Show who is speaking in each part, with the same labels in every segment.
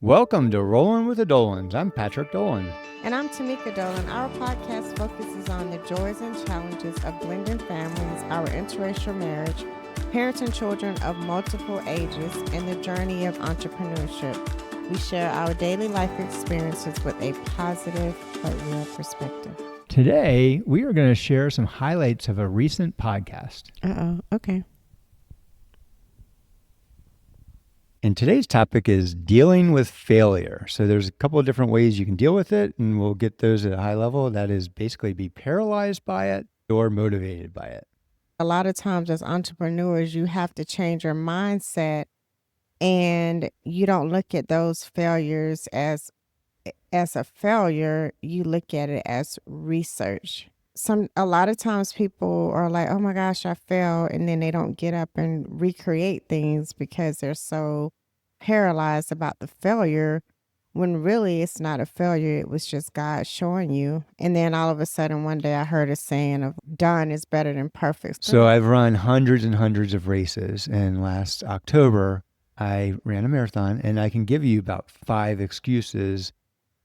Speaker 1: Welcome to Rollin with the Dolans. I'm Patrick Dolan.
Speaker 2: And I'm Tamika Dolan. Our podcast focuses on the joys and challenges of blending families, our interracial marriage, parenting children of multiple ages, and the journey of entrepreneurship. We share our daily life experiences with a positive but real perspective.
Speaker 1: Today, we are going to share some highlights of a recent podcast.
Speaker 2: Okay.
Speaker 1: And today's topic is dealing with failure. So there's a couple of different ways you can deal with it, and we'll get those at a high level. That is basically be paralyzed by it or motivated by it.
Speaker 2: A lot of times as entrepreneurs, you have to change your mindset, and you don't look at those failures as a failure. You look at it as research. A lot of times people are like, oh my gosh, I failed. And then they don't get up and recreate things because they're so paralyzed about the failure, when really it's not a failure. It was just God showing you. And then all of a sudden one day I heard a saying of done is better than perfect.
Speaker 1: So I've run hundreds and hundreds of races, and last October I ran a marathon, and I can give you about 5 excuses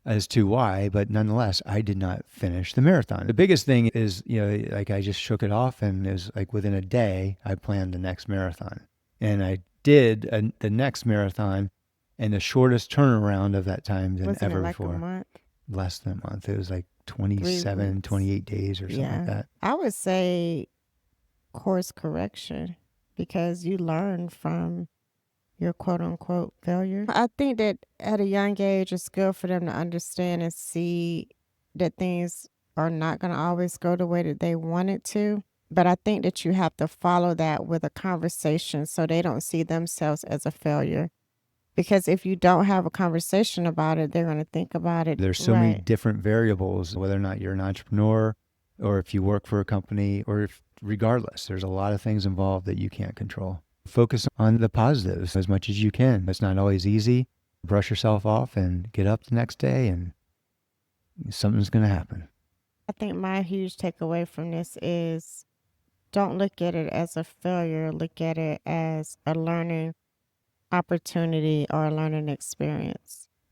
Speaker 1: as to why, but nonetheless, I did not finish the marathon. The biggest thing is, like I just shook it off, and it was like within a day, I planned the next marathon. And I did the next marathon in the shortest turnaround of that time than
Speaker 2: Wasn't
Speaker 1: ever
Speaker 2: it like
Speaker 1: before.
Speaker 2: a month?
Speaker 1: Less than a month. It was like 27, 28 days or something like that.
Speaker 2: I would say course correction, because you learn from your quote unquote failure. I think that at a young age, it's good for them to understand and see that things are not going to always go the way that they want it to. But I think that you have to follow that with a conversation so they don't see themselves as a failure. Because if you don't have a conversation about it, they're going to think about it.
Speaker 1: There's so many different variables, whether or not you're an entrepreneur or if you work for a company, or regardless, there's a lot of things involved that you can't control. Focus on the positives as much as you can. It's not always easy. Brush yourself off and get up the next day, and something's going to happen.
Speaker 2: I think my huge takeaway from this is don't look at it as a failure. Look at it as a learning opportunity or a learning experience.